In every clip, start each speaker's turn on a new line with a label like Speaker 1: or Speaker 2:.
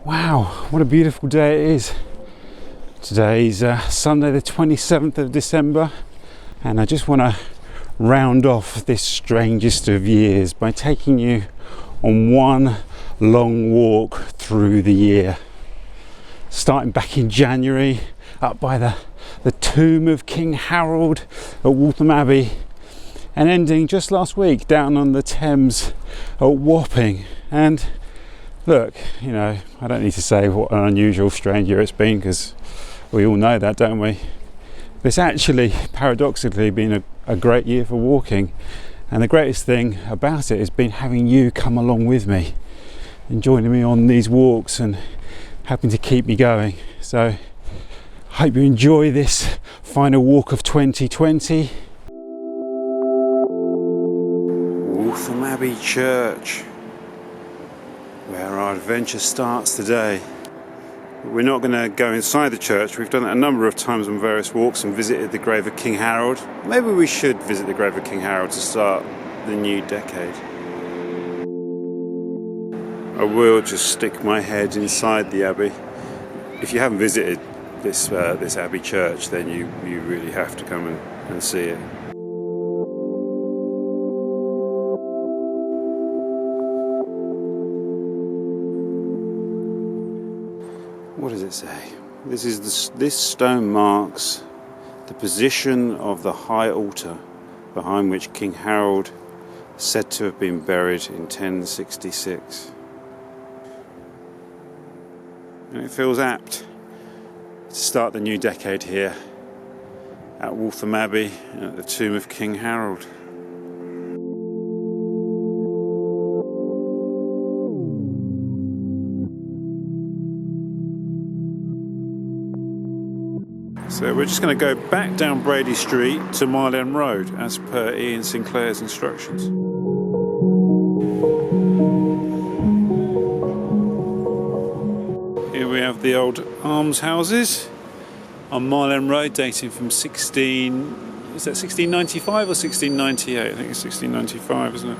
Speaker 1: Wow, what a beautiful day it is. Today's Sunday the 27th of December, and I just want to round off this strangest of years by taking you on one long walk through the year. Starting back in January, up by the tomb of King Harold at Waltham Abbey, and ending just last week down on the Thames at Wapping. And look, you know, I don't need to say what an unusual, strange year it's been, because we all know that, don't we? But it's actually, paradoxically, been a great year for walking. And the greatest thing about it has been having you come along with me and joining me on these walks and helping to keep me going. So I hope you enjoy this final walk of 2020. Waltham Abbey Church, where our adventure starts today. We're not going to go inside the church. We've done it a number of times on various walks and visited the grave of King Harold. Maybe we should visit the grave of King Harold to start the new decade. I will just stick my head inside the abbey. If you haven't visited this abbey church, then you really have to come and see it. What does it say? This stone marks the position of the high altar behind which King Harold is said to have been buried in 1066. And it feels apt to start the new decade here at Waltham Abbey and at the tomb of King Harold. So we're just going to go back down Brady Street to Mile End Road as per Ian Sinclair's instructions. Here we have the old almshouses on Mile End Road, dating from 1695 or 1698? I think it's 1695, isn't it?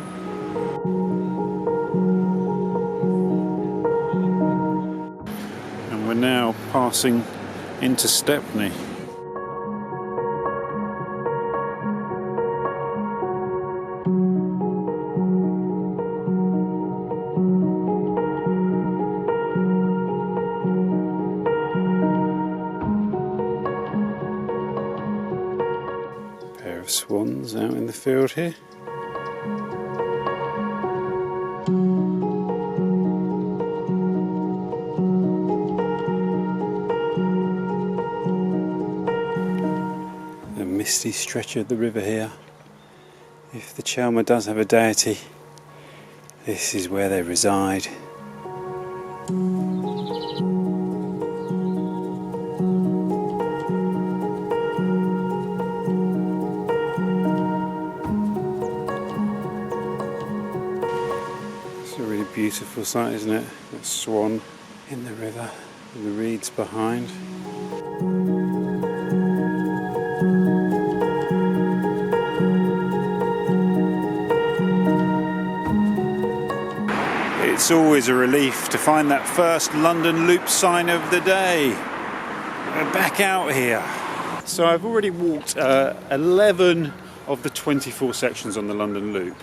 Speaker 1: And we're now passing into Stepney. A pair of swans out in the field here. Misty stretch of the river here. If the Chelmer does have a deity, this is where they reside. It's a really beautiful sight, isn't it? That swan in the river and the reeds behind. It's always a relief to find that first London Loop sign of the day. We're back out here. So I've already walked 11 of the 24 sections on the London Loop.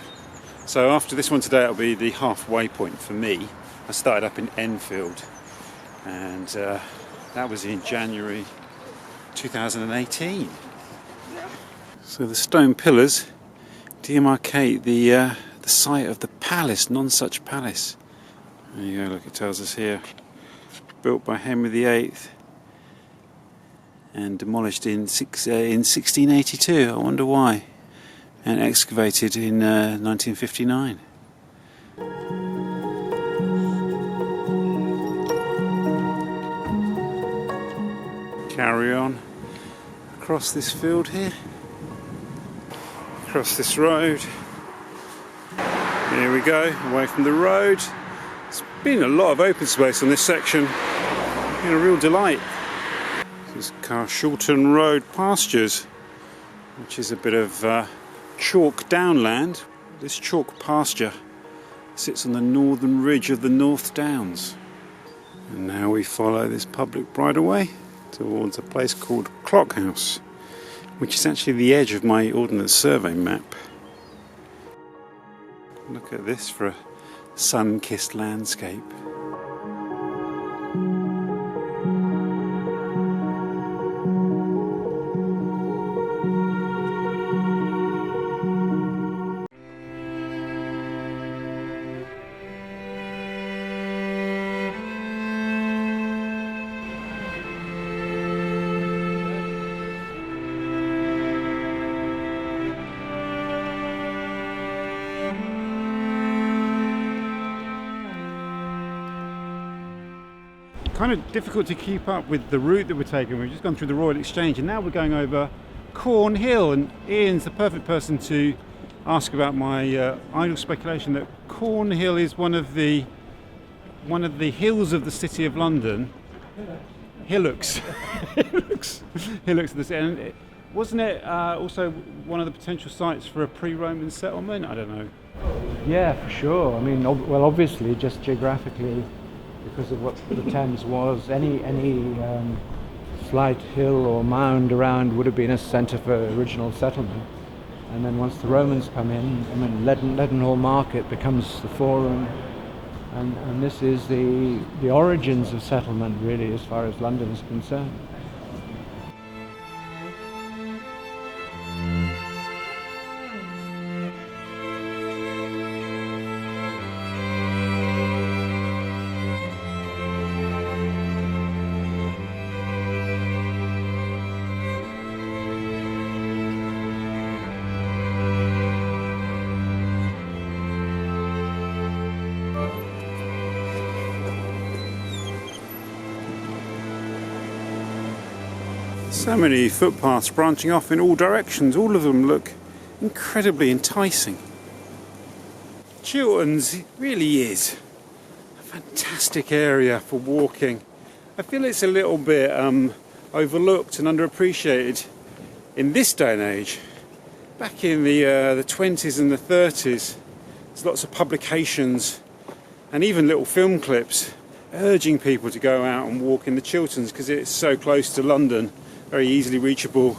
Speaker 1: So after this one today, it'll be the halfway point for me. I started up in Enfield, and that was in January 2018. So the stone pillars demarcate the site of the palace, Nonsuch Palace. There you go, look, it tells us here. Built by Henry VIII and demolished in 1682. I wonder why. And excavated in 1959. Carry on across this field here. Across this road. Here we go, away from the road. There's been a lot of open space on this section. It's been a real delight. This is Carshalton Road pastures, which is a bit of chalk downland. This chalk pasture sits on the northern ridge of the North Downs. And now we follow this public bridleway towards a place called Clock House, which is actually the edge of my Ordnance Survey map. Look at this for a sun-kissed landscape. Kind of difficult to keep up with the route that we're taking. We've just gone through the Royal Exchange and now we're going over Cornhill, and Ian's the perfect person to ask about my idle speculation that Cornhill is one of the hills of the City of London. Hillocks. Hillocks of the city. And wasn't it also one of the potential sites for a pre-Roman settlement? I don't know.
Speaker 2: Yeah, for sure. I mean, well, obviously, just geographically, because of what the Thames was, any slight hill or mound around would have been a centre for original settlement. And then once the Romans come in, I mean, Leadenhall Market becomes the forum, and this is the origins of settlement, really, as far as London is concerned.
Speaker 1: So many footpaths branching off in all directions. All of them look incredibly enticing. Chilterns really is a fantastic area for walking. I feel it's a little bit overlooked and underappreciated in this day and age. Back in the 20s and the 30s, there's lots of publications and even little film clips urging people to go out and walk in the Chilterns because it's so close to London. Very easily reachable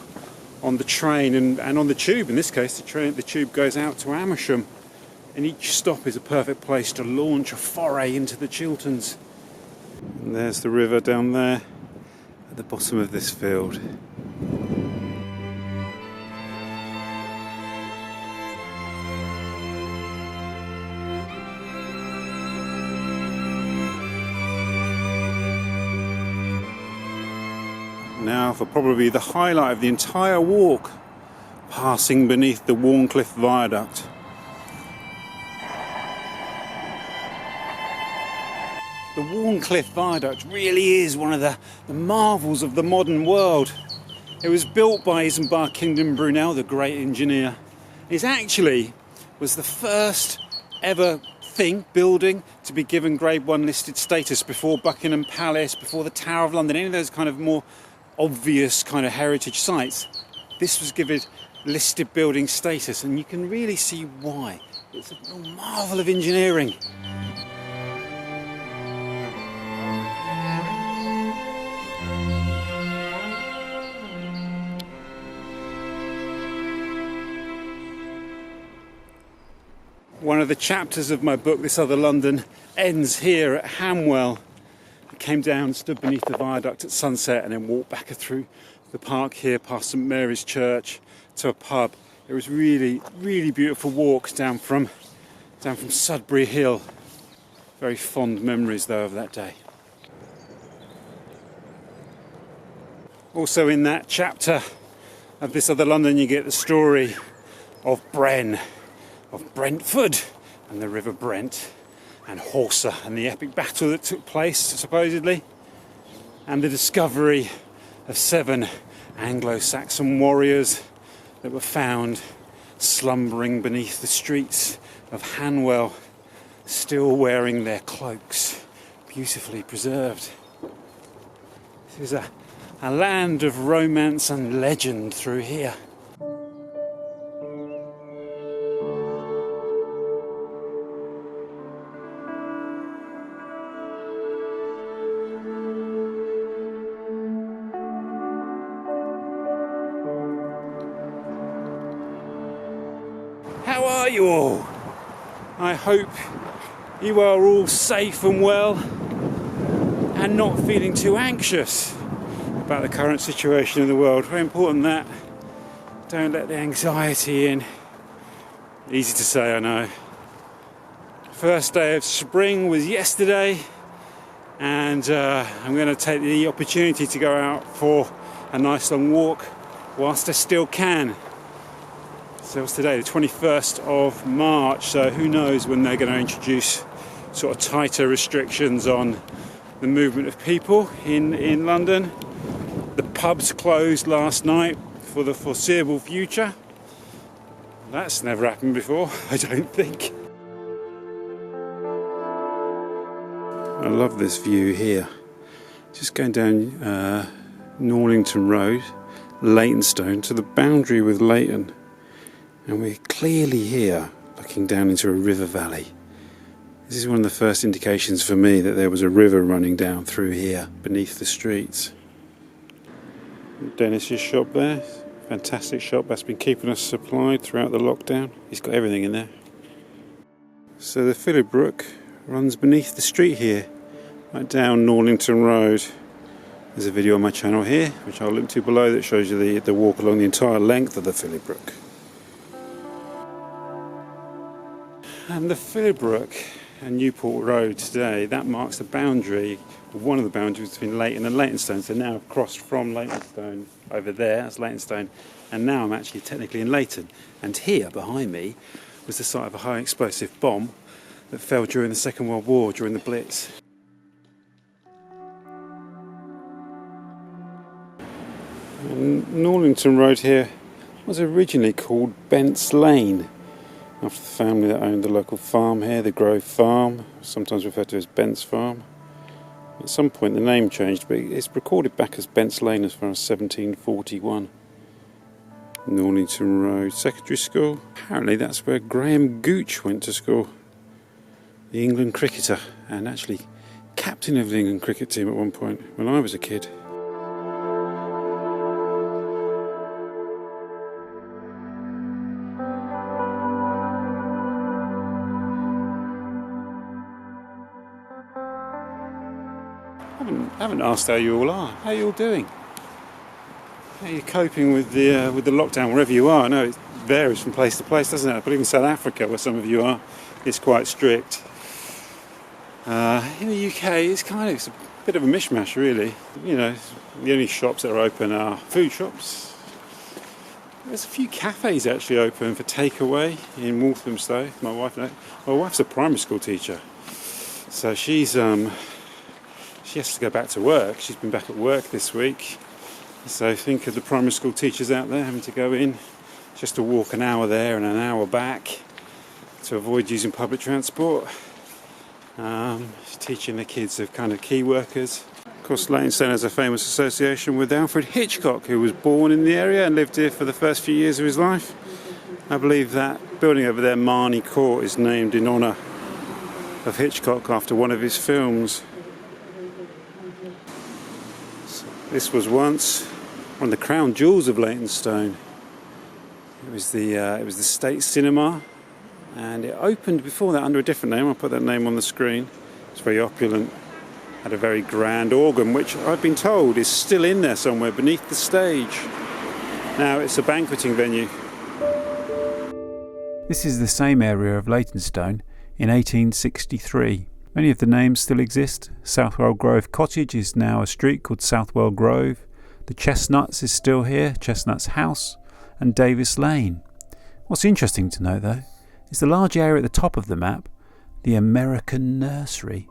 Speaker 1: on the train and on the tube. In this case, the tube goes out to Amersham, and each stop is a perfect place to launch a foray into the Chilterns. And there's the river down there at the bottom of this field. Now for probably the highlight of the entire walk, passing beneath the Warncliffe Viaduct. The Warncliffe Viaduct really is one of the marvels of the modern world. It was built by Isambard Kingdom Brunel, the great engineer. It actually was the first ever building to be given Grade 1 listed status before Buckingham Palace, before the Tower of London, any of those kind of more obvious kind of heritage sites. This was given listed building status, and you can really see why. It's a real marvel of engineering. One of the chapters of my book, This Other London, ends here at Hamwell. I came down, stood beneath the viaduct at sunset, and then walked back through the park here past St Mary's Church to a pub. It was really, really beautiful walk down from Sudbury Hill. Very fond memories though of that day. Also in that chapter of This Other London, you get the story of Bren, of Brentford and the River Brent, and Horsa and the epic battle that took place, supposedly, and the discovery of 7 Anglo-Saxon warriors that were found slumbering beneath the streets of Hanwell, still wearing their cloaks, beautifully preserved. This is a land of romance and legend through here. how are you all? I hope you are all safe and well and not feeling too anxious about the current situation in the world. Very important that. Don't let the anxiety in. Easy to say, I know. First day of spring was yesterday, and I'm going to take the opportunity to go out for a nice long walk whilst I still can. So it's today, the 21st of March, so who knows when they're going to introduce sort of tighter restrictions on the movement of people in London. The pubs closed last night for the foreseeable future. That's never happened before, I don't think. I love this view here. Just going down Norlington Road, Leytonstone, to the boundary with Leyton. And we're clearly here, looking down into a river valley. This is one of the first indications for me that there was a river running down through here, beneath the streets. Dennis's shop there, fantastic shop, that's been keeping us supplied throughout the lockdown. He's got everything in there. So the Phillibrook runs beneath the street here, right down Norlington Road. There's a video on my channel here, which I'll link to below, that shows you the walk along the entire length of the Phillibrook. And the Phillibrook and Newport Road today, that marks the boundary, one of the boundaries between Leyton and Leytonstone. So now I've crossed from Leytonstone over there, that's Leytonstone, and now I'm actually technically in Leyton. And here behind me was the site of a high explosive bomb that fell during the Second World War, during the Blitz. And Norlington Road here was originally called Bent's Lane, after the family that owned the local farm here, the Grove Farm, sometimes referred to as Bent's Farm. At some point the name changed, but it's recorded back as Bent's Lane as far as 1741. Norlington Road Secondary School. Apparently that's where Graham Gooch went to school, the England cricketer, and actually captain of the England cricket team at one point when I was a kid. I haven't asked how you all are. How are you all doing? How are you coping with the lockdown wherever you are? I know it varies from place to place, doesn't it? But even South Africa, where some of you are, it's quite strict. In the UK, it's a bit of a mishmash, really. You know, the only shops that are open are food shops. There's a few cafes actually open for takeaway in Walthamstow. My wife's a primary school teacher, so she has to go back to work. She's been back at work this week. So think of the primary school teachers out there having to go in just to walk an hour there and an hour back to avoid using public transport. She's teaching the kids of kind of key workers. Of course, Leytonstone has a famous association with Alfred Hitchcock, who was born in the area and lived here for the first few years of his life. I believe that building over there, Marnie Court, is named in honour of Hitchcock after one of his films. This was once one of the crown jewels of Leytonstone. It was the State Cinema, and it opened before that under a different name. I'll put that name on the screen. It's very opulent, had a very grand organ, which I've been told is still in there somewhere beneath the stage. Now it's a banqueting venue.
Speaker 3: This is the same area of Leytonstone in 1863. Many of the names still exist. Southwell Grove Cottage is now a street called Southwell Grove. The Chestnuts is still here, Chestnuts House, and Davis Lane. What's interesting to note, though, is the large area at the top of the map, the American Nursery.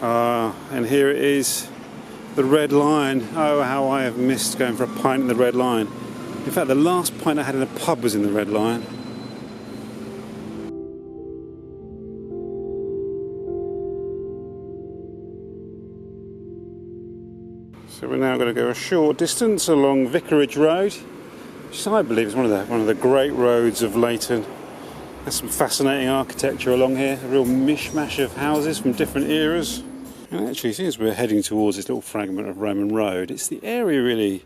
Speaker 1: And here it is, the Red Lion. Oh, how I have missed going for a pint in the Red Lion. In fact, the last pint I had in a pub was in the Red Lion. So we're now going to go a short distance along Vicarage Road, which I believe is one of the great roads of Leyton. There's some fascinating architecture along here, a real mishmash of houses from different eras. And actually, as we're heading towards this little fragment of Roman Road, it's the area really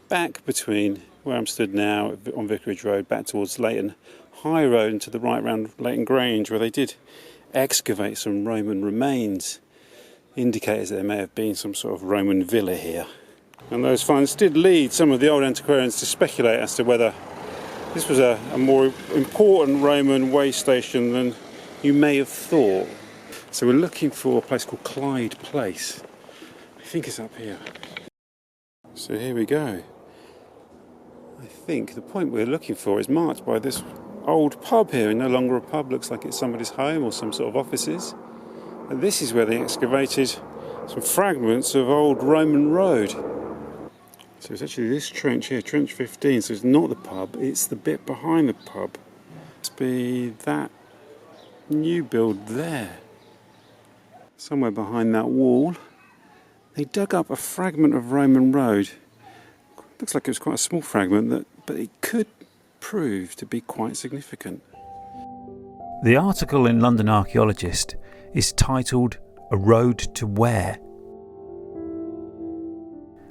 Speaker 1: back between where I'm stood now on Vicarage Road, back towards Leyton high road and to the right round Leighton Grange, where they did excavate some Roman remains, indicators that there may have been some sort of Roman villa here. And those finds did lead some of the old antiquarians to speculate as to whether this was a more important Roman way station than you may have thought. So we're looking for a place called Clyde Place. I think it's up here. So here we go. I think the point we're looking for is marked by this old pub here, and no longer a pub, looks like it's somebody's home or some sort of offices. And this is where they excavated some fragments of old Roman road. So it's actually this trench here, trench 15, so it's not the pub, it's the bit behind the pub. Must be that new build there. Somewhere behind that wall, they dug up a fragment of Roman road. Looks like it was quite a small fragment, but it could prove to be quite significant.
Speaker 3: The article in London Archaeologist is titled "A Road to Where?"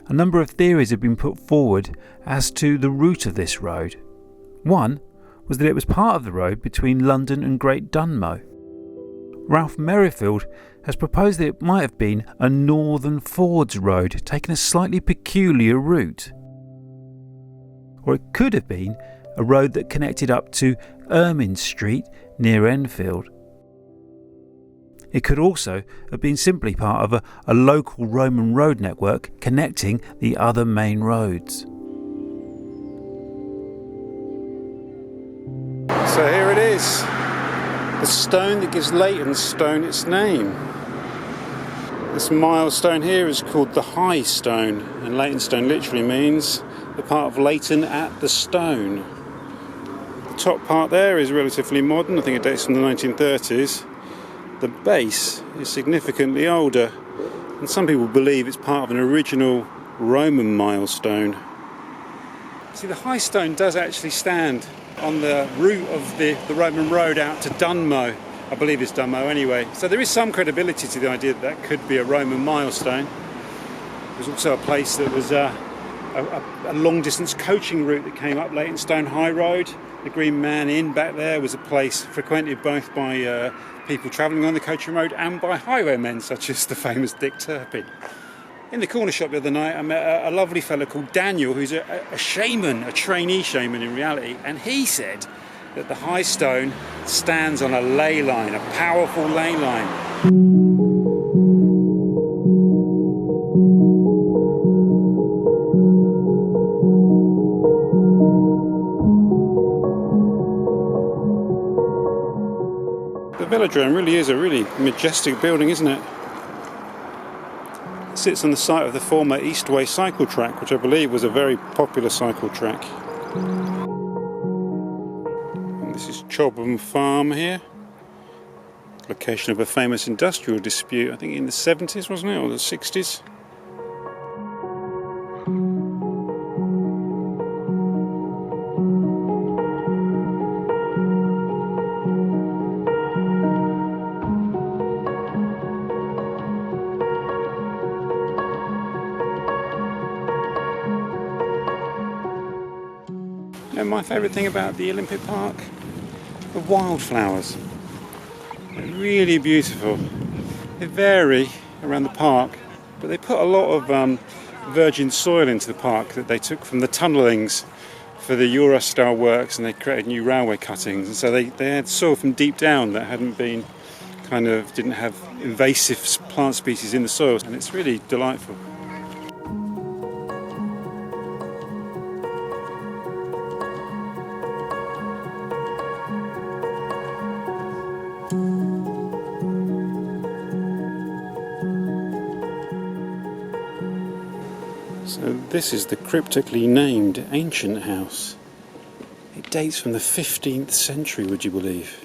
Speaker 3: A number of theories have been put forward as to the route of this road. One was that it was part of the road between London and Great Dunmow. Ralph Merrifield has proposed that it might have been a Northern Fords road, taking a slightly peculiar route. Or it could have been a road that connected up to Ermine Street near Enfield. It could also have been simply part of a local Roman road network connecting the other main roads.
Speaker 1: So here it is, the stone that gives Leytonstone its name. This milestone here is called the High Stone, and Leytonstone literally means the part of Leighton at the stone. The top part there is relatively modern, I think it dates from the 1930s. The base is significantly older, and some people believe it's part of an original Roman milestone. See, the High Stone does actually stand on the route of the Roman road out to Dunmow. I believe it's Dunmow anyway. So there is some credibility to the idea that that could be a Roman milestone. There's also a place that was a long-distance coaching route that came up Leytonstone High Road. The Green Man Inn back there was a place frequented both by people travelling on the coaching road and by highwaymen such as the famous Dick Turpin. In the corner shop the other night I met a lovely fellow called Daniel, who's a shaman, a trainee shaman in reality, and he said that the High Stone stands on a ley line, a powerful ley line. The Velodrome really is a really majestic building, isn't it? It sits on the site of the former Eastway cycle track, which I believe was a very popular cycle track. And this is Chobham Farm here, location of a famous industrial dispute, I think in the 70s, wasn't it, or the 60s? And my favourite thing about the Olympic Park, the wildflowers. They're really beautiful. They vary around the park, but they put a lot of virgin soil into the park that they took from the tunnellings for the Eurostar works, and they created new railway cuttings. And so they had soil from deep down that hadn't been didn't have invasive plant species in the soil, and it's really delightful. So this is the cryptically named ancient house. It dates from the 15th century, would you believe?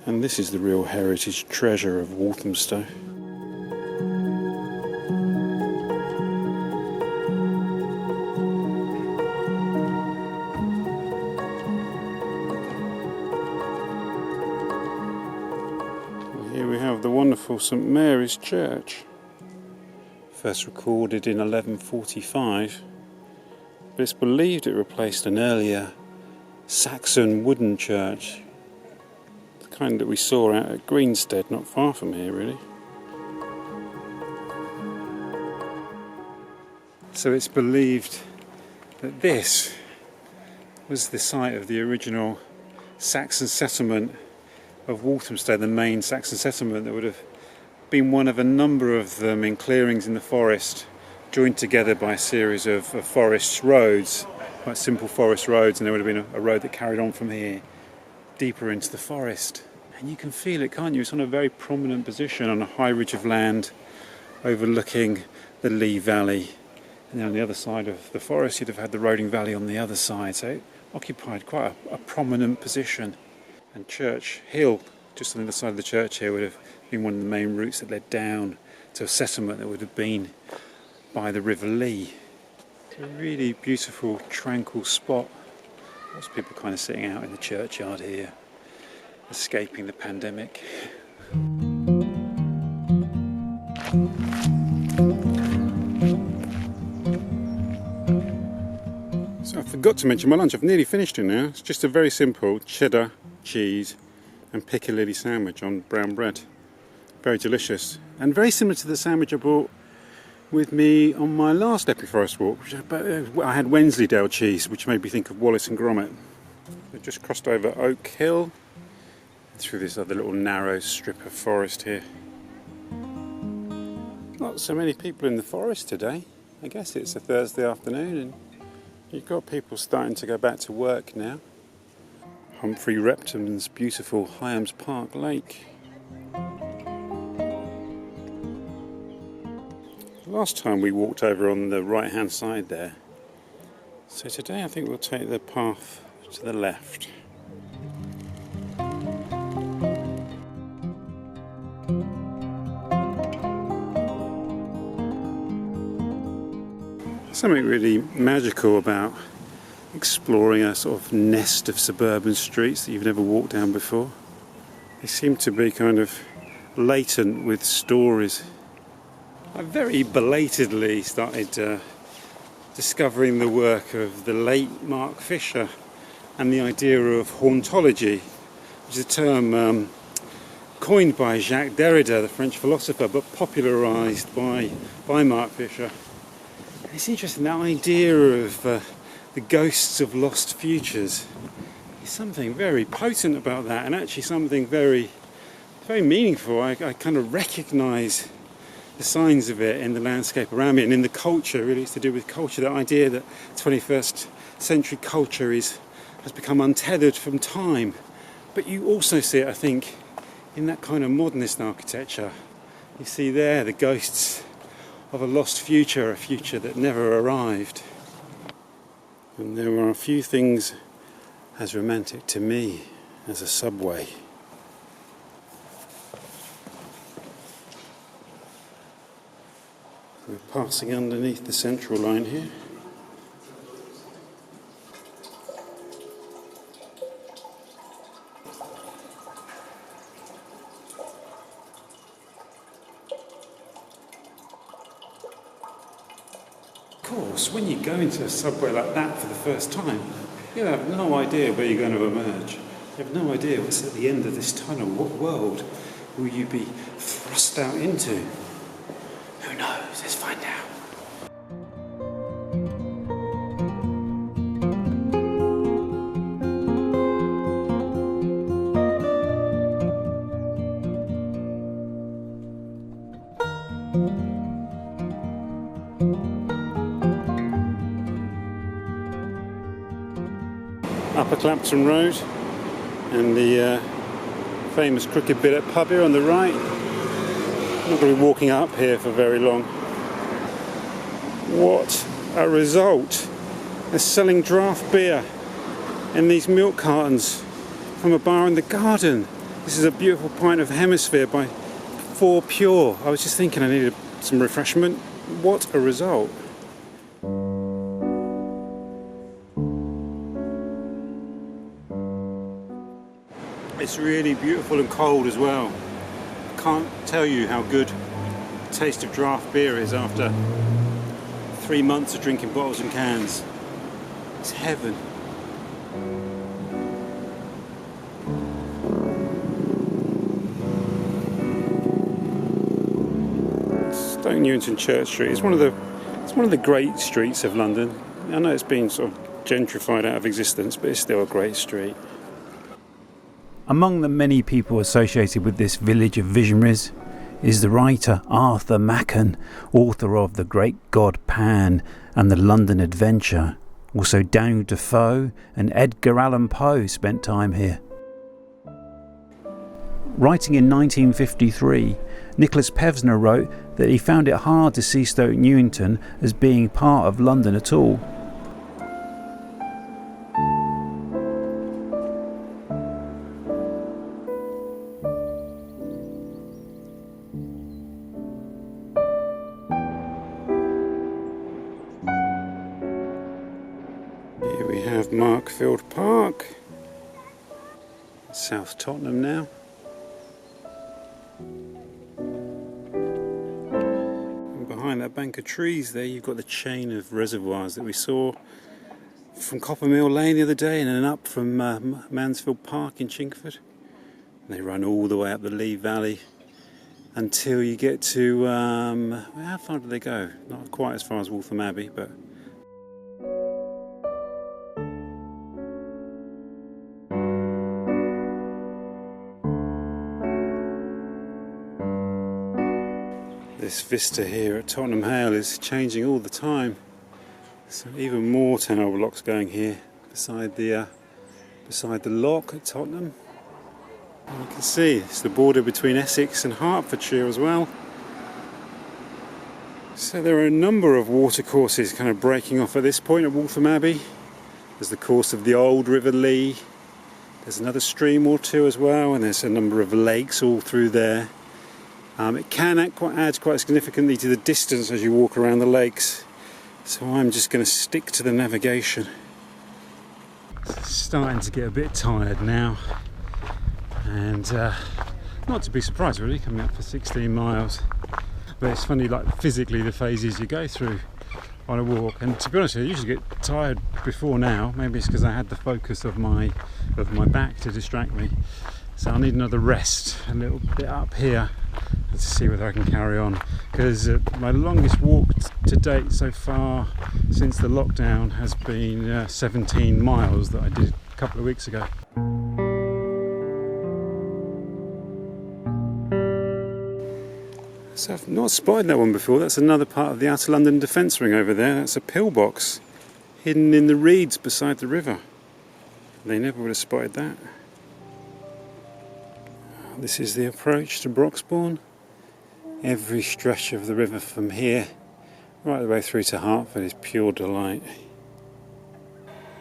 Speaker 1: And this is the real heritage treasure of Walthamstow. Here we have the wonderful St Mary's Church. First recorded in 1145, but it's believed it replaced an earlier Saxon wooden church, the kind that we saw out at Greenstead, not far from here really. So it's believed that this was the site of the original Saxon settlement of Walthamstow, the main Saxon settlement that would have been one of a number of them in clearings in the forest, joined together by a series of forest roads, quite simple forest roads, and there would have been a road that carried on from here deeper into the forest. And you can feel it, can't you? It's on a very prominent position on a high ridge of land overlooking the Lee Valley. And then on the other side of the forest you'd have had the Roding Valley on the other side, so it occupied quite a prominent position. And Church Hill, just on the other side of the church here, would have been one of the main routes that led down to a settlement that would have been by the River Lee. It's a really beautiful, tranquil spot. Lots of people kind of sitting out in the churchyard here, escaping the pandemic. So I forgot to mention my lunch. I've nearly finished it now. It's just a very simple cheddar, cheese and piccalilli sandwich on brown bread. Very delicious and very similar to the sandwich I brought with me on my last Epping-Forest walk. I had Wensleydale cheese, which made me think of Wallace and Gromit. I just crossed over Oak Hill through this other little narrow strip of forest here. Not so many people in the forest today. I guess it's a Thursday afternoon and you've got people starting to go back to work now. Humphrey Repton's beautiful Hyams Park Lake. Last time we walked over on the right hand side there. So today I think we'll take the path to the left. Something really magical about exploring a sort of nest of suburban streets that you've never walked down before. They seem to be kind of latent with stories. I very belatedly started discovering the work of the late Mark Fisher and the idea of hauntology, which is a term coined by Jacques Derrida, the French philosopher, but popularised by Mark Fisher. And it's interesting, that idea of the ghosts of lost futures. There's something very potent about that, and actually something very, very meaningful. I kind of recognise the signs of it in the landscape around me and in the culture. Really, it's to do with culture. That idea that 21st century culture has become untethered from time. But you also see it, I think, in that kind of modernist architecture. You see there the ghosts of a lost future, a future that never arrived. And there are a few things as romantic to me as a subway. We're passing underneath the central line here. Of course, when you go into a subway like that for the first time, you have no idea where you're going to emerge. You have no idea what's at the end of this tunnel. What world will you be thrust out into? Who knows? Let's find out. Upper Clapton Road and the famous Crooked Billet pub here on the right. I'm not going to be walking up here for very long. What a result! They're selling draft beer in these milk cartons from a bar in the garden. This is a beautiful pint of Hemisphere by 4 Pure. I was just thinking I needed some refreshment. What a result! It's really beautiful and cold as well. I can't tell you how good the taste of draft beer is after 3 months of drinking bottles and cans. It's heaven. Stoke Newington Church Street. It's one of the great streets of London. I know it's been sort of gentrified out of existence, but it's still a great street.
Speaker 3: Among the many people associated with this village of visionaries is the writer Arthur Machen, author of The Great God Pan and The London Adventure. Also Daniel Defoe and Edgar Allan Poe spent time here. Writing in 1953, Nicholas Pevsner wrote that he found it hard to see Stoke Newington as being part of London at all.
Speaker 1: Here we have Markfield Park, South Tottenham now. And behind that bank of trees there you've got the chain of reservoirs that we saw from Coppermill Lane the other day and then up from Mansfield Park in Chingford. And they run all the way up the Lee Valley until you get to, how far do they go? Not quite as far as Waltham Abbey, but this vista here at Tottenham Hale is changing all the time. So even more tower blocks going here beside the lock at Tottenham. And you can see it's the border between Essex and Hertfordshire as well. So there are a number of watercourses kind of breaking off at this point at Waltham Abbey. There's the course of the old River Lee. There's another stream or two as well, and there's a number of lakes all through there. It can add quite significantly to the distance as you walk around the lakes, so I'm just going to stick to the navigation. It's starting to get a bit tired now, and not to be surprised really, coming up for 16 miles. But it's funny, like physically the phases you go through on a walk, and to be honest, I usually get tired before now. Maybe it's because I had the focus of my back to distract me. So I need another rest, a little bit up here, to see whether I can carry on. Because my longest walk to date so far since the lockdown has been 17 miles that I did a couple of weeks ago. So I've not spotted that one before. That's another part of the Outer London Defence Ring over there. That's a pillbox hidden in the reeds beside the river. They never would have spotted that. This is the approach to Broxbourne. Every stretch of the river from here right the way through to Hertford is pure delight.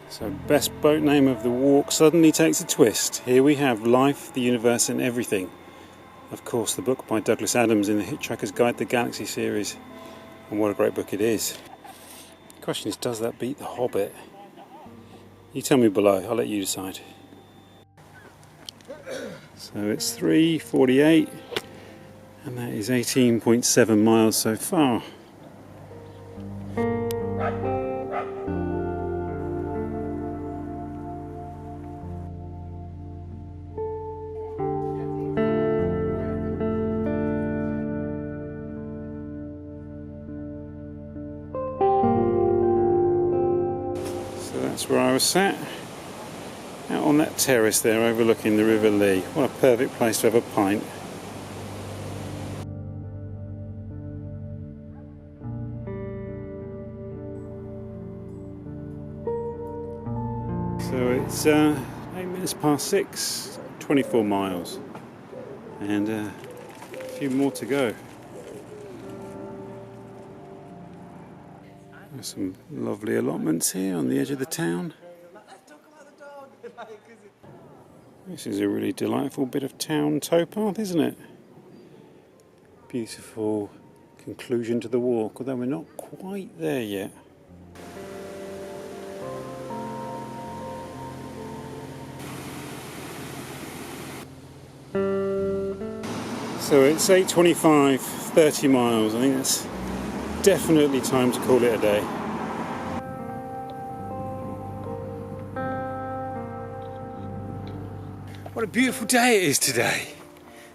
Speaker 1: So best boat name of the walk suddenly takes a twist. Here we have Life, the Universe and Everything. Of course, the book by Douglas Adams in the Hitchhiker's Guide to the Galaxy series. And what a great book it is. The question is, does that beat The Hobbit? You tell me below, I'll let you decide. So it's 3:48 and that is 18.7 miles so far. So that's where I was sat, out on that terrace there overlooking the River Lee. What a perfect place to have a pint. So it's 8 minutes past 6, 24 miles, and a few more to go. There's some lovely allotments here on the edge of the town. This is a really delightful bit of town towpath, isn't it? Beautiful conclusion to the walk, although we're not quite there yet. So it's 8:25, 30 miles. I think it's definitely time to call it a day. What a beautiful day it is today.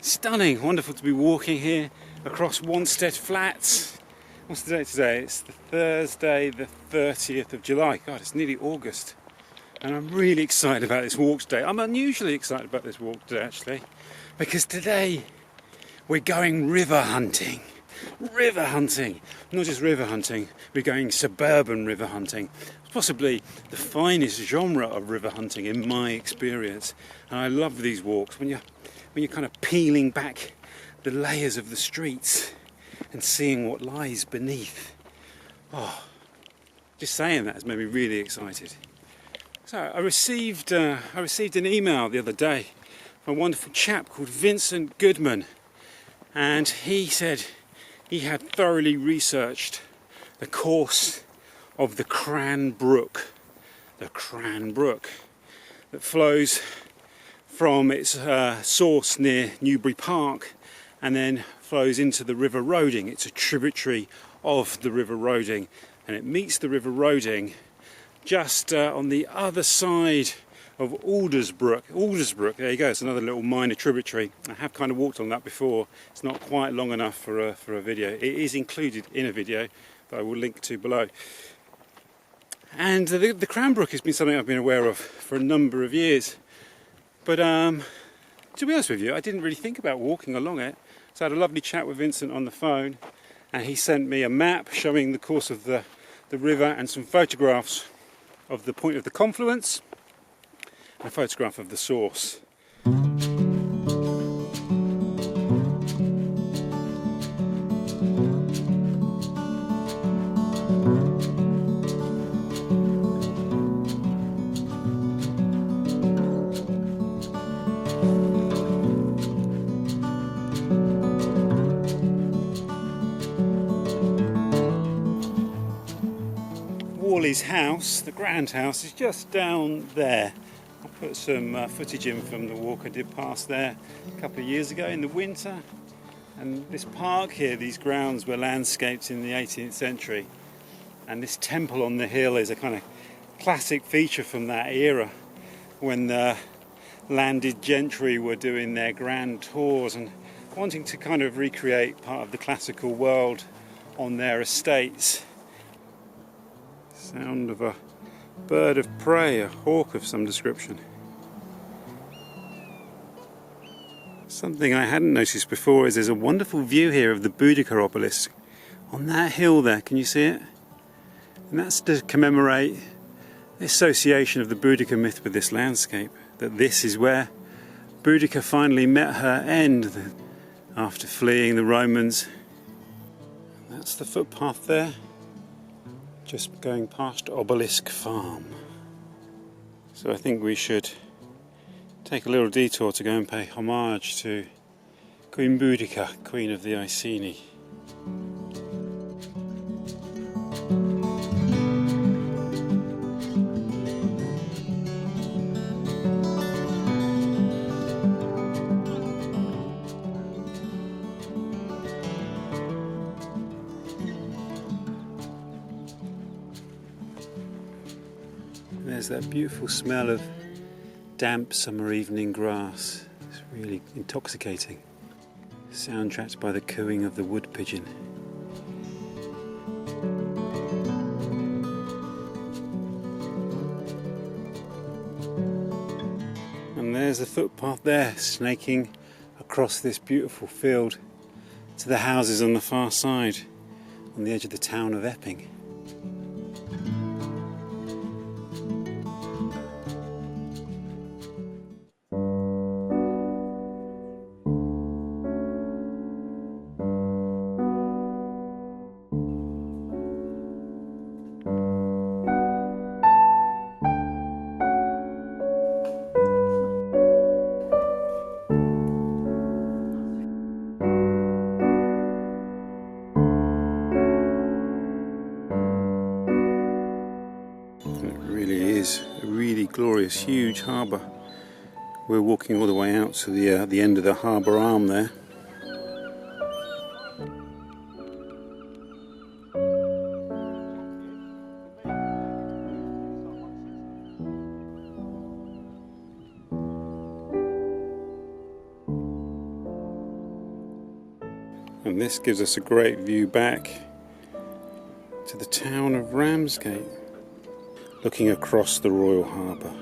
Speaker 1: Stunning, wonderful to be walking here across Wanstead Flats. What's the date today? It's the Thursday the 30th of July. God, it's nearly August. And I'm really excited about this walk today. I'm unusually excited about this walk today, actually, because today we're going river hunting. River hunting! Not just river hunting, we're going suburban river hunting. Possibly the finest genre of river hunting in my experience. And I love these walks when you're kind of peeling back the layers of the streets and seeing what lies beneath. Oh, just saying that has made me really excited. So I received an email the other day from a wonderful chap called Vincent Goodman, and he said he had thoroughly researched the course of the Cranbrook that flows from its source near Newbury Park and then flows into the River Roding. It's a tributary of the River Roding, and it meets the River Roding just on the other side of Aldersbrook. There you go, it's another little minor tributary. I have kind of walked on that before. It's not quite long enough for a video. It is included in a video that I will link to below. And the Cranbrook has been something I've been aware of for a number of years. But to be honest with you, I didn't really think about walking along it. So I had a lovely chat with Vincent on the phone, and he sent me a map showing the course of the river and some photographs of the point of the confluence and a photograph of the source. Wally's house, the grand house, is just down there. I'll put some footage in from the walk I did past there a couple of years ago in the winter. And this park here, these grounds were landscaped in the 18th century. And this temple on the hill is a kind of classic feature from that era when the landed gentry were doing their grand tours and wanting to kind of recreate part of the classical world on their estates. Sound of a bird of prey, a hawk of some description. Something I hadn't noticed before is there's a wonderful view here of the Boudica obelisk on that hill there. Can you see it? And that's to commemorate the association of the Boudica myth with this landscape, that this is where Boudica finally met her end after fleeing the Romans. That's the footpath there, just going past Obelisk Farm. So I think we should take a little detour to go and pay homage to Queen Boudica, Queen of the Iceni. There's that beautiful smell of damp summer evening grass. It's really intoxicating. Soundtracked by the cooing of the wood pigeon. And there's a footpath there, snaking across this beautiful field to the houses on the far side, on the edge of the town of Wapping. Glorious, huge harbour. We're walking all the way out to the end of the harbour arm there. And this gives us a great view back to the town of Ramsgate, looking across the Royal Harbour.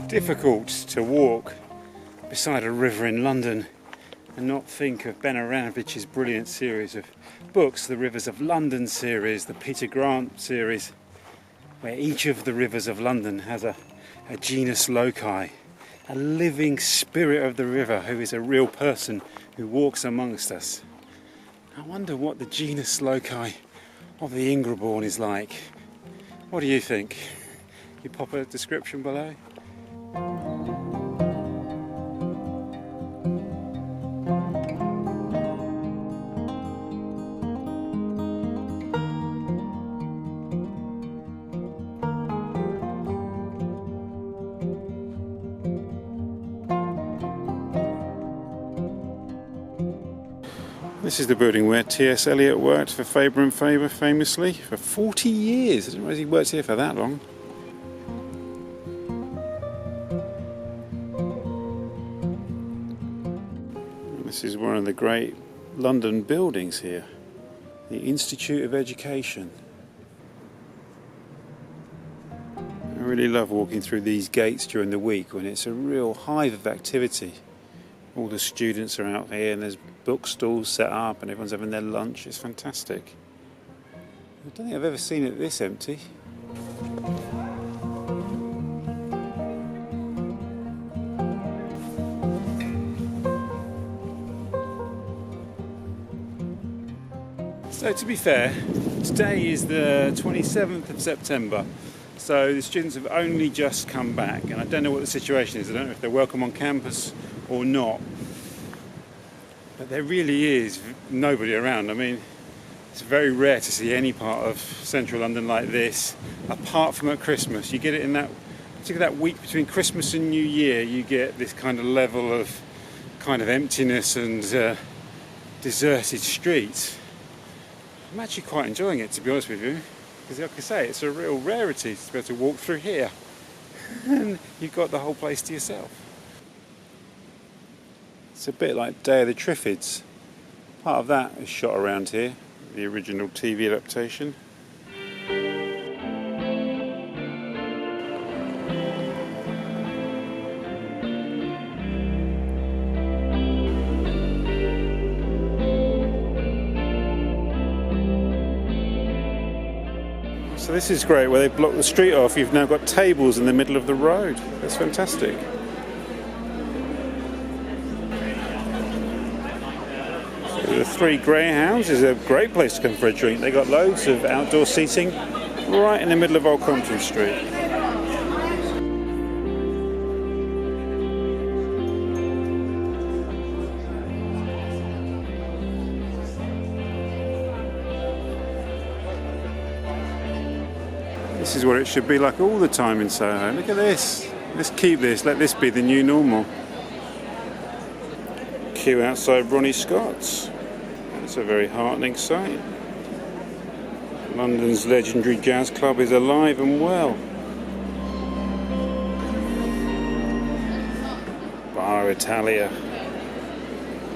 Speaker 1: Difficult to walk beside a river in London and not think of Ben Aravich's brilliant series of books, the Rivers of London series, the Peter Grant series, where each of the rivers of London has a genus loci, a living spirit of the river who is a real person who walks amongst us. I wonder what the genus loci of the Ingrebourne is like. What do you think? You pop a description below. This is the building where T.S. Eliot worked for Faber and Faber famously for 40 years. I didn't realise he worked here for that long. This is one of the great London buildings here, the Institute of Education. I really love walking through these gates during the week when it's a real hive of activity. All the students are out here and there's bookstalls set up and everyone's having their lunch. It's fantastic. I don't think I've ever seen it this empty. So to be fair, today is the 27th of September, so the students have only just come back and I don't know what the situation is. I don't know if they're welcome on campus or not, but there really is nobody around. I mean, it's very rare to see any part of central London like this, apart from at Christmas. You get it in that, particularly that week between Christmas and New Year, you get this kind of level of kind of emptiness and deserted streets. I'm actually quite enjoying it, to be honest with you, because like I say, it's a real rarity to be able to walk through here and you've got the whole place to yourself. It's a bit like Day of the Triffids. Part of that is shot around here, the original TV adaptation. So this is great, where they block the street off. You've now got tables in the middle of the road. That's fantastic. So the Three Greyhounds is a great place to come for a drink. They got loads of outdoor seating right in the middle of Old Compton Street. This is what it should be like all the time in Soho. Look at this. Let's keep this. Let this be the new normal. Queue outside Ronnie Scott's. That's a very heartening sight. London's legendary jazz club is alive and well. Bar Italia.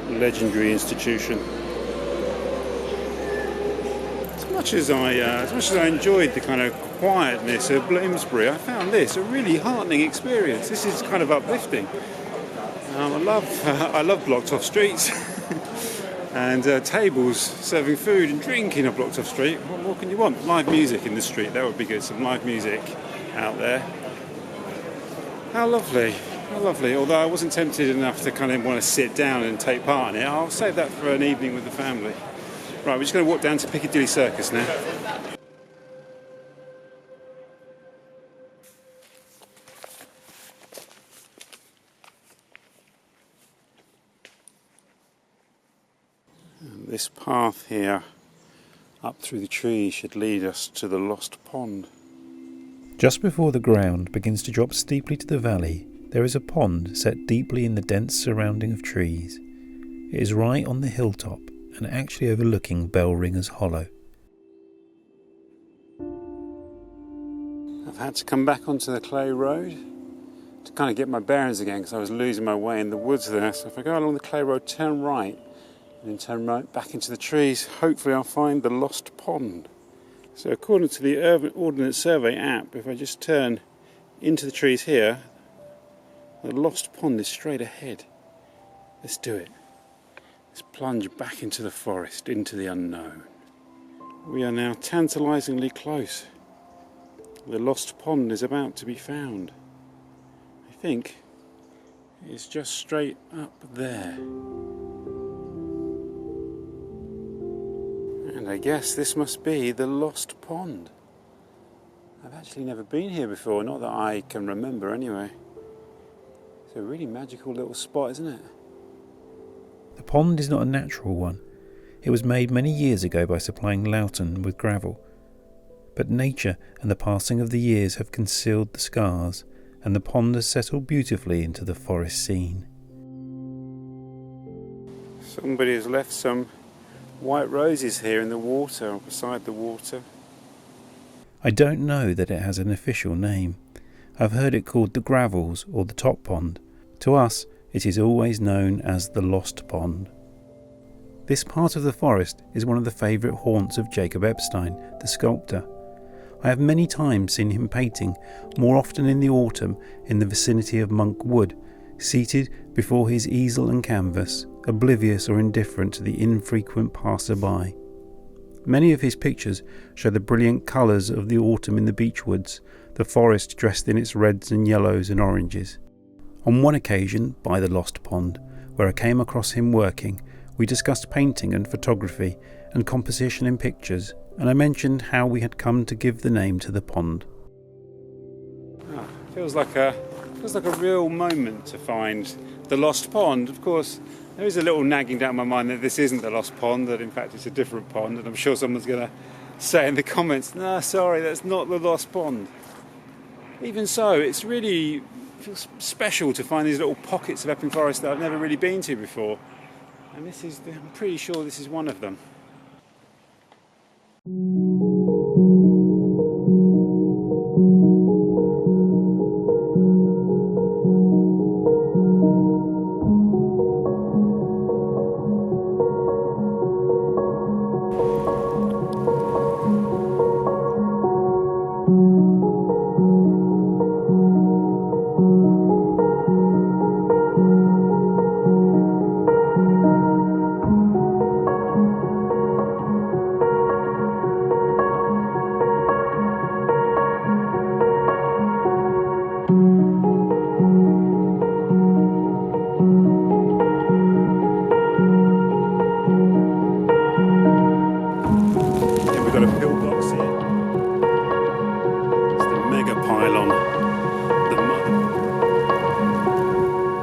Speaker 1: Legendary institution. much as I enjoyed the kind of quietness of Bloomsbury, I found this a really heartening experience. This is kind of uplifting. I love blocked off streets and tables serving food and drink in a blocked off street. What more can you want? Live music in the street, that would be good. Some live music out there. How lovely, how lovely. Although I wasn't tempted enough to kind of want to sit down and take part in it, I'll save that for an evening with the family. Right, we're just going to walk down to Piccadilly Circus now. This path here up through the trees should lead us to the Lost Pond.
Speaker 3: Just before the ground begins to drop steeply to the valley, there is a pond set deeply in the dense surrounding of trees. It is right on the hilltop and actually overlooking Bellringer's Hollow.
Speaker 1: I've had to come back onto the clay road to kind of get my bearings again because I was losing my way in the woods there. So if I go along the clay road, turn right, and then turn right back into the trees, hopefully I'll find the Lost Pond. So according to the Urban Ordnance Survey app, if I just turn into the trees here, the Lost Pond is straight ahead. Let's do it. Let's plunge back into the forest, into the unknown. We are now tantalisingly close. The Lost Pond is about to be found. I think it's just straight up there. And I guess this must be the Lost Pond. I've actually never been here before, not that I can remember anyway. It's a really magical little spot, isn't it?
Speaker 3: The pond is not a natural one. It was made many years ago by supplying Loughton with gravel. But nature and the passing of the years have concealed the scars, and the pond has settled beautifully into the forest scene.
Speaker 1: Somebody has left some white roses here in the water, or beside the water.
Speaker 3: I don't know that it has an official name. I've heard it called the Gravels or the Top Pond. To us, it is always known as the Lost Pond. This part of the forest is one of the favourite haunts of Jacob Epstein, the sculptor. I have many times seen him painting, more often in the autumn, in the vicinity of Monk Wood, seated before his easel and canvas, oblivious or indifferent to the infrequent passer-by. Many of his pictures show the brilliant colours of the autumn in the beechwoods, the forest dressed in its reds and yellows and oranges. On one occasion, by the Lost Pond, where I came across him working, we discussed painting and photography and composition in pictures, and I mentioned how we had come to give the name to the pond.
Speaker 1: Feels like a real moment to find the Lost Pond. Of course, there is a little nagging down my mind that this isn't the Lost Pond, that in fact it's a different pond, and I'm sure someone's going to say in the comments, "No, sorry, that's not the Lost Pond." Even so, it's really feels special to find these little pockets of Epping Forest that I've never really been to before, and I'm pretty sure this is one of them.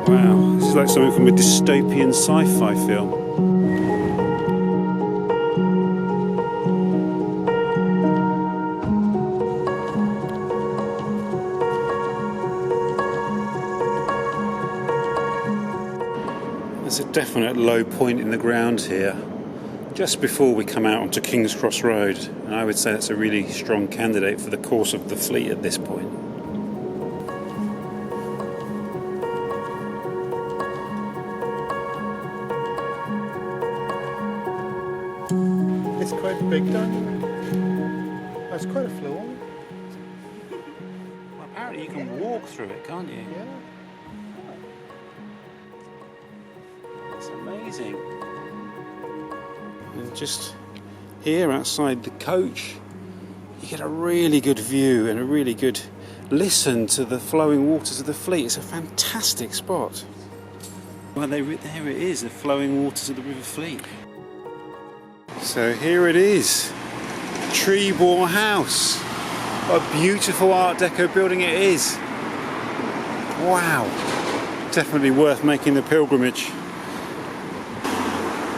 Speaker 1: Wow, this is like something from a dystopian sci-fi film. There's a definite low point in the ground here, just before we come out onto King's Cross Road, and I would say that's a really strong candidate for the course of the fleet at this point. It's quite big, don't it?
Speaker 2: it's quite a floor.
Speaker 1: Well, apparently you can walk through it, can't you?
Speaker 2: Yeah.
Speaker 1: It's amazing. And just here outside the coach, you get a really good view and a really good listen to the flowing waters of the Fleet. It's a fantastic spot. Well, there it is, the flowing waters of the River Fleet. So here it is, Treebor House. What a beautiful Art Deco building it is. Wow, definitely worth making the pilgrimage.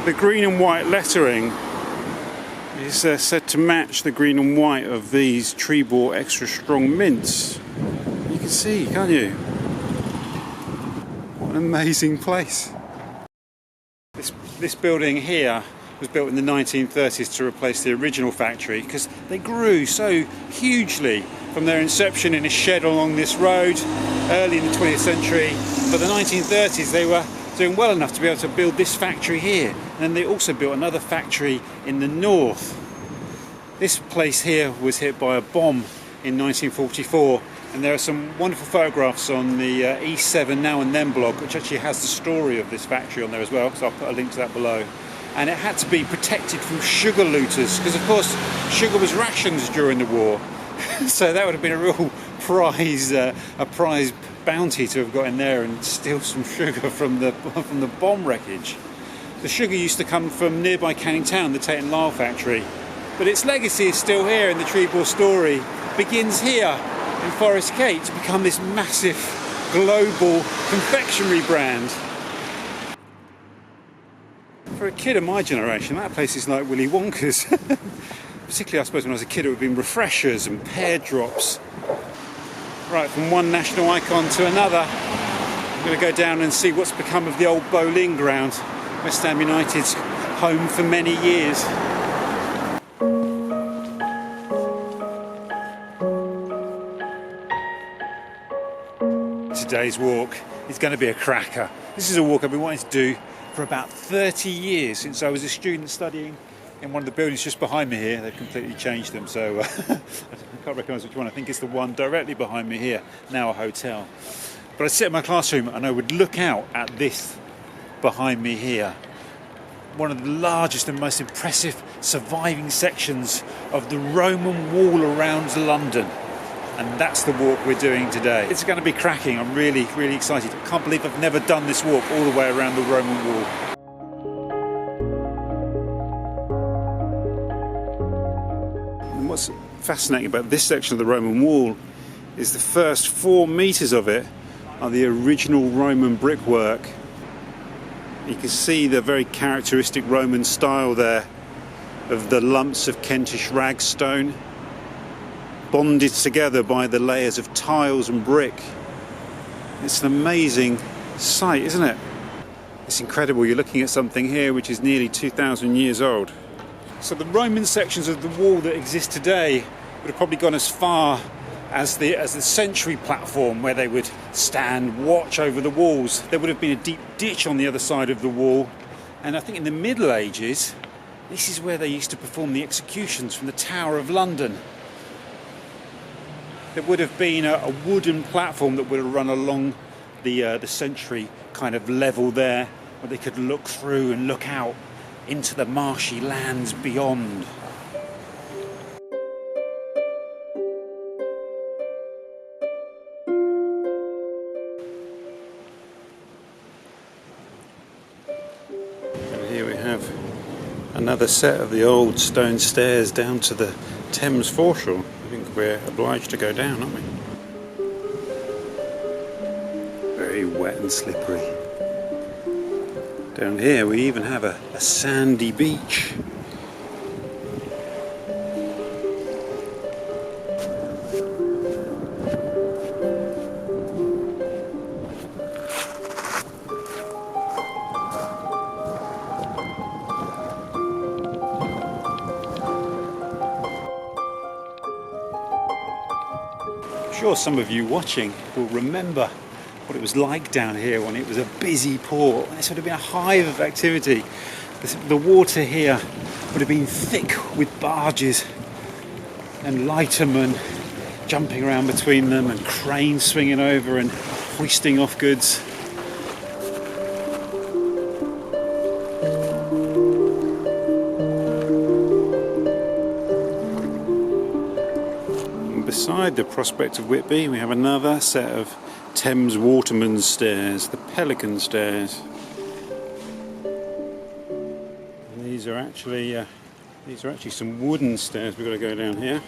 Speaker 1: The green and white lettering is said to match the green and white of these Treebor extra strong mints. You can see, can't you? What an amazing place. This building here was built in the 1930s to replace the original factory because they grew so hugely from their inception in a shed along this road early in the 20th century. By the 1930s they were doing well enough to be able to build this factory here, and then they also built another factory in the north. This place here was hit by a bomb in 1944, and there are some wonderful photographs on the E7 Now and Then blog, which actually has the story of this factory on there as well, so I'll put a link to that below. And it had to be protected from sugar looters because, of course, sugar was rationed during the war. So that would have been a real prize bounty to have got in there and steal some sugar from the bomb wreckage. The sugar used to come from nearby Canning Town, the Tate and Lyle factory, but its legacy is still here, and the Treebor story begins here in Forest Gate to become this massive global confectionery brand. For a kid of my generation, that place is like Willy Wonka's. Particularly, I suppose, when I was a kid, it would have been refreshers and pear drops. Right, from one national icon to another, I'm going to go down and see what's become of the old bowling ground, West Ham United's home for many years. Today's walk is going to be a cracker. This is a walk I've been wanting to do for about 30 years, since I was a student studying in one of the buildings just behind me here. They've completely changed them, so I can't recognise which one. I think it's the one directly behind me here, now a hotel. But I'd sit in my classroom and I would look out at this behind me here. One of the largest and most impressive surviving sections of the Roman wall around London. And that's the walk we're doing today. It's going to be cracking. I'm really, really excited. I can't believe I've never done this walk all the way around the Roman wall. And what's fascinating about this section of the Roman wall is the first 4 metres of it are the original Roman brickwork. You can see the very characteristic Roman style there of the lumps of Kentish ragstone, bonded together by the layers of tiles and brick. It's an amazing sight, isn't it? It's incredible. You're looking at something here which is nearly 2,000 years old. So the Roman sections of the wall that exist today would have probably gone as far as the sentry platform where they would stand watch over the walls. There would have been a deep ditch on the other side of the wall, and I think in the Middle Ages this is where they used to perform the executions from the Tower of London. There would have been a wooden platform that would have run along the sentry kind of level there, where they could look through and look out into the marshy lands beyond. So here we have another set of the old stone stairs down to the Thames foreshore. I think we're obliged to go down, aren't we? Very wet and slippery. Down here we even have a sandy beach. I'm sure some of you watching will remember what it was like down here when it was a busy port, when this would have been a hive of activity. The water here would have been thick with barges and lightermen jumping around between them, and cranes swinging over and hoisting off goods. And beside the prospect of Whitby, we have another set of Thames waterman's stairs, the Pelican Stairs. And these are actually some wooden stairs. We've got to go down here.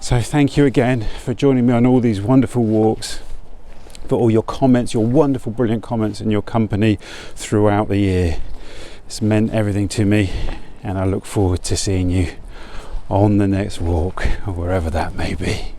Speaker 1: So thank you again for joining me on all these wonderful walks, for all your comments, your wonderful, brilliant comments, and your company throughout the year. It's meant everything to me, and I look forward to seeing you on the next walk, or wherever that may be.